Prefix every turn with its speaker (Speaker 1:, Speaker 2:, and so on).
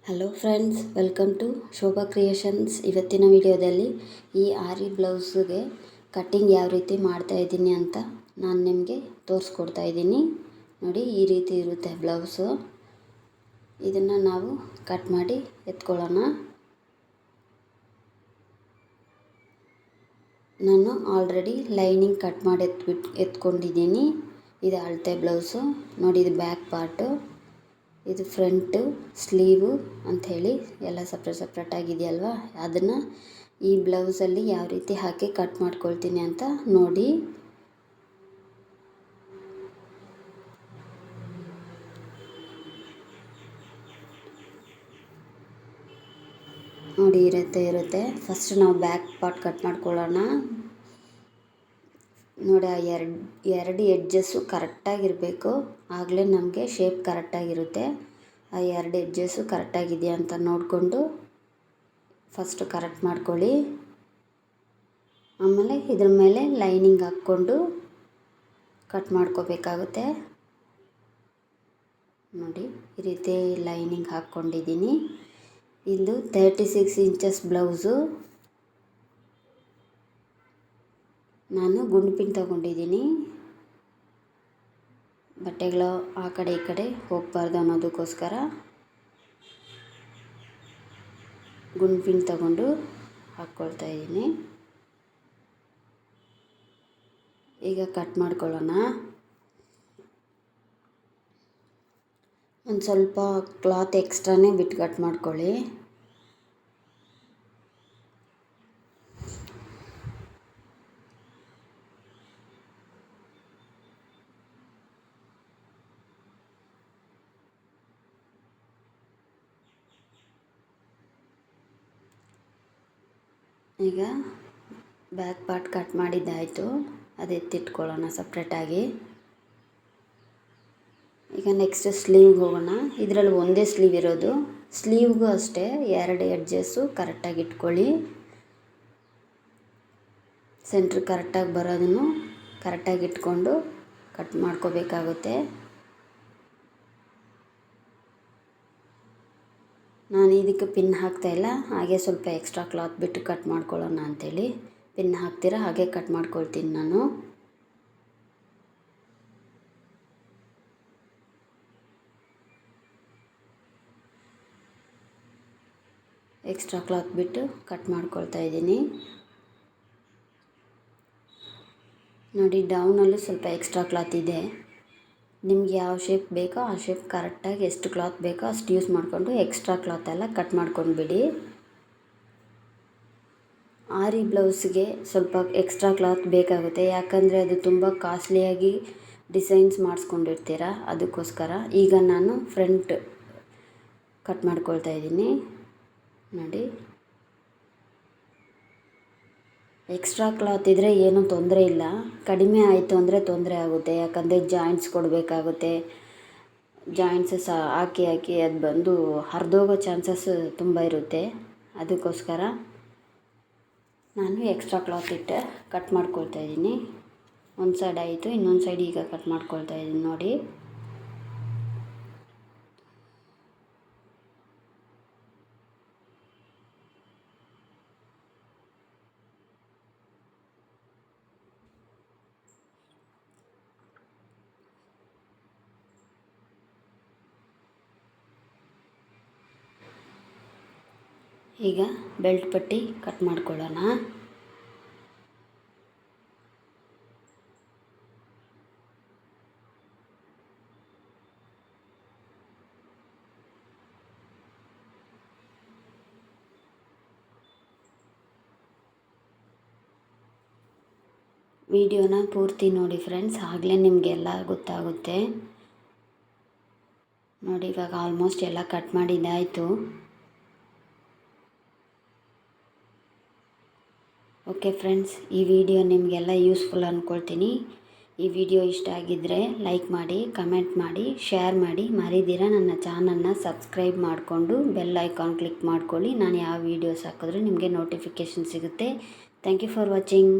Speaker 1: Hello friends, welcome to Shobha creations. ಇವತ್ತಿನ ವಿಡಿಯೋದಲ್ಲಿ ಈ ಆರಿ ಬ್ಲೌಸ್ಗೆ ಕಟ್ಟಿಂಗ್ ಯಾವ ರೀತಿ ಮಾಡ್ತಾಯಿದ್ದೀನಿ ಅಂತ ನಾನು ನಿಮಗೆ ತೋರಿಸ್ಕೊಡ್ತಾ ಇದ್ದೀನಿ. ನೋಡಿ, ಈ ರೀತಿ ಇರುತ್ತೆ ಬ್ಲೌಸು. ಇದನ್ನು ನಾವು ಕಟ್ ಮಾಡಿ ಎತ್ಕೊಳ್ಳೋಣ. ನಾನು ಆಲ್ರೆಡಿ ಲೈನಿಂಗ್ ಕಟ್ ಮಾಡಿ ಎತ್ಕೊಂಡಿದ್ದೀನಿ. ಇದು ಅಳತೆ ಬ್ಲೌಸು. ನೋಡಿ, ಇದು ಬ್ಯಾಕ್ ಪಾರ್ಟು, ಇದು ಫ್ರಂಟು, ಸ್ಲೀವು ಅಂಥೇಳಿ ಎಲ್ಲ ಸಪ್ರೇಟ್ ಆಗಿದೆಯಲ್ವ. ಅದನ್ನು ಈ ಬ್ಲೌಸಲ್ಲಿ ಯಾವ ರೀತಿ ಹಾಕಿ ಕಟ್ ಮಾಡ್ಕೊಳ್ತೀನಿ ಅಂತ ನೋಡಿ. ನೋಡಿ, ಇರುತ್ತೆ. ಫಸ್ಟ್ ನಾವು ಬ್ಯಾಕ್ ಪಾರ್ಟ್ ಕಟ್ ಮಾಡ್ಕೊಳ್ಳೋಣ. ನೋಡಿ, ಆ ಎರಡು ಎಡ್ಜಸ್ಸು ಕರೆಕ್ಟಾಗಿರಬೇಕು. ಆಗಲೇ ನಮಗೆ ಶೇಪ್ ಕರೆಕ್ಟಾಗಿರುತ್ತೆ. ಆ ಎರಡು ಎಡ್ಜಸ್ಸು ಕರೆಕ್ಟಾಗಿದೆಯಾ ಅಂತ ನೋಡಿಕೊಂಡು ಫಸ್ಟ್ ಕರೆಕ್ಟ್ ಮಾಡ್ಕೊಳ್ಳಿ. ಆಮೇಲೆ ಇದ್ರ ಮೇಲೆ ಲೈನಿಂಗ್ ಹಾಕ್ಕೊಂಡು ಕಟ್ ಮಾಡ್ಕೋಬೇಕಾಗುತ್ತೆ. ನೋಡಿ, ಈ ರೀತಿ ಲೈನಿಂಗ್ ಹಾಕ್ಕೊಂಡಿದ್ದೀನಿ. ಇದು 36 ಇಂಚಸ್ ಬ್ಲೌಸು. ನಾನು ಗುಂಡು ಪಿನ್ ತಗೊಂಡಿದ್ದೀನಿ. ಬಟ್ಟೆಗಳು ಆ ಕಡೆ ಈ ಕಡೆ ಹೋಗಬಾರ್ದು ಅನ್ನೋದಕ್ಕೋಸ್ಕರ ಗುಂಡು ಪಿನ್ ತಗೊಂಡು ಹಾಕ್ಕೊಳ್ತಾ ಇದ್ದೀನಿ. ಈಗ ಕಟ್ ಮಾಡ್ಕೊಳ್ಳೋಣ. ಒಂದು ಸ್ವಲ್ಪ ಕ್ಲಾತ್ ಎಕ್ಸ್ಟ್ರಾನೇ ಬಿಟ್ಟು ಕಟ್ ಮಾಡ್ಕೊಳ್ಳಿ. ಈಗ ಬ್ಯಾಕ್ ಪಾರ್ಟ್ ಕಟ್ ಮಾಡಿದ್ದಾಯಿತು. ಅದು ಎತ್ತಿಟ್ಕೊಳ್ಳೋಣ ಸಪ್ರೇಟಾಗಿ. ಈಗ ನೆಕ್ಸ್ಟ್ ಸ್ಲೀವ್ಗೆ ಹೋಗೋಣ. ಇದರಲ್ಲಿ ಒಂದೇ ಸ್ಲೀವ್ ಇರೋದು. ಸ್ಲೀವ್ಗೂ ಅಷ್ಟೇ ಎರಡು ಎಡ್ಜಸ್ಸು ಕರೆಕ್ಟಾಗಿ ಇಟ್ಕೊಳ್ಳಿ. ಸೆಂಟ್ರ್ ಕರೆಕ್ಟಾಗಿ ಬರೋದನ್ನು ಕರೆಕ್ಟಾಗಿ ಇಟ್ಕೊಂಡು ಕಟ್ ಮಾಡ್ಕೋಬೇಕಾಗುತ್ತೆ. ನಾನು ಇದಕ್ಕೆ ಪಿನ್ ಹಾಕ್ತಾಯಿಲ್ಲ, ಹಾಗೆ ಸ್ವಲ್ಪ ಎಕ್ಸ್ಟ್ರಾ ಕ್ಲಾತ್ ಬಿಟ್ಟು ಕಟ್ ಮಾಡ್ಕೊಳ್ಳೋಣ ಅಂಥೇಳಿ. ಪಿನ್ ಹಾಕ್ತೀರಾ ಹಾಗೆ ಕಟ್ ಮಾಡ್ಕೊಳ್ತೀನಿ ನಾನು. ಎಕ್ಸ್ಟ್ರಾ ಕ್ಲಾತ್ ಬಿಟ್ಟು ಕಟ್ ಮಾಡ್ಕೊಳ್ತಾ ಇದ್ದೀನಿ. ನೋಡಿ, ಡೌನಲ್ಲೂ ಸ್ವಲ್ಪ ಎಕ್ಸ್ಟ್ರಾ ಕ್ಲಾತ್ ಇದೆ. ನಿಮ್ಗೆ ಯಾವ ಶೇಪ್ ಬೇಕೋ ಆ ಶೇಪ್ ಕರೆಕ್ಟಾಗಿ ಎಷ್ಟು ಕ್ಲಾತ್ ಬೇಕೋ ಅಷ್ಟು ಯೂಸ್ ಮಾಡಿಕೊಂಡು ಎಕ್ಸ್ಟ್ರಾ ಕ್ಲಾತ್ ಎಲ್ಲ ಕಟ್ ಮಾಡ್ಕೊಂಡ್ಬಿಡಿ. ಆರಿ ಬ್ಲೌಸ್ಗೆ ಸ್ವಲ್ಪ ಎಕ್ಸ್ಟ್ರಾ ಕ್ಲಾತ್ ಬೇಕಾಗುತ್ತೆ, ಯಾಕಂದರೆ ಅದು ತುಂಬ ಕಾಸ್ಟ್ಲಿಯಾಗಿ ಡಿಸೈನ್ಸ್ ಮಾಡಿಸ್ಕೊಂಡಿರ್ತೀರ, ಅದಕ್ಕೋಸ್ಕರ. ಈಗ ನಾನು ಫ್ರಂಟ್ ಕಟ್ ಮಾಡ್ಕೊಳ್ತಾ ಇದ್ದೀನಿ. ನೋಡಿ, ಎಕ್ಸ್ಟ್ರಾ ಕ್ಲಾತ್ ಇದ್ದರೆ ಏನೂ ತೊಂದರೆ ಇಲ್ಲ. ಕಡಿಮೆ ಆಯಿತು ಅಂದರೆ ತೊಂದರೆ ಆಗುತ್ತೆ, ಯಾಕಂದರೆ ಜಾಯಿಂಟ್ಸ್ ಕೊಡಬೇಕಾಗುತ್ತೆ. ಜಾಯಿಂಟ್ಸ್ ಹಾಕಿ ಅದು ಬಂದು ಹರಿದೋಗೋ ಚಾನ್ಸಸ್ ತುಂಬ ಇರುತ್ತೆ. ಅದಕ್ಕೋಸ್ಕರ ನಾನು ಎಕ್ಸ್ಟ್ರಾ ಕ್ಲಾತ್ ಇಟ್ಟು ಕಟ್ ಮಾಡ್ಕೊಳ್ತಾ ಇದ್ದೀನಿ. ಒಂದು ಸೈಡ್ ಆಯಿತು, ಇನ್ನೊಂದು ಸೈಡ್ ಈಗ ಕಟ್ ಮಾಡ್ಕೊಳ್ತಾ ಇದ್ದೀನಿ. ನೋಡಿ, ಈಗ ಬೆಲ್ಟ್ ಪಟ್ಟಿ ಕಟ್ ಮಾಡ್ಕೊಳ್ಳೋಣ. ವಿಡಿಯೋನ ಪೂರ್ತಿ ನೋಡಿ ಫ್ರೆಂಡ್ಸ್, ಆಗಲೇ ನಿಮಗೆಲ್ಲ ಗೊತ್ತಾಗುತ್ತೆ. ನೋಡಿ, ಇವಾಗ ಆಲ್ಮೋಸ್ಟ್ ಎಲ್ಲ ಕಟ್ ಮಾಡಿದ್ದಾಯಿತು. ಓಕೆ ಫ್ರೆಂಡ್ಸ್, ಈ ವಿಡಿಯೋ ನಿಮಗೆಲ್ಲ ಯೂಸ್ಫುಲ್ ಅಂದ್ಕೊಳ್ತೀನಿ. ಈ ವಿಡಿಯೋ ಇಷ್ಟ ಆಗಿದ್ದರೆ ಲೈಕ್ ಮಾಡಿ, ಕಮೆಂಟ್ ಮಾಡಿ, ಶೇರ್ ಮಾಡಿ. ಮರಿದಿರ ನನ್ನ ಚಾನಲ್ನ ಸಬ್ಸ್ಕ್ರೈಬ್ ಮಾಡಿಕೊಂಡು ಬೆಲ್ ಐಕಾನ್ ಕ್ಲಿಕ್ ಮಾಡ್ಕೊಳ್ಳಿ. ನಾನು ಯಾವ ವೀಡಿಯೋಸ್ ಹಾಕಿದ್ರೂ ನಿಮಗೆ ನೋಟಿಫಿಕೇಷನ್ ಸಿಗುತ್ತೆ. Thank you for watching.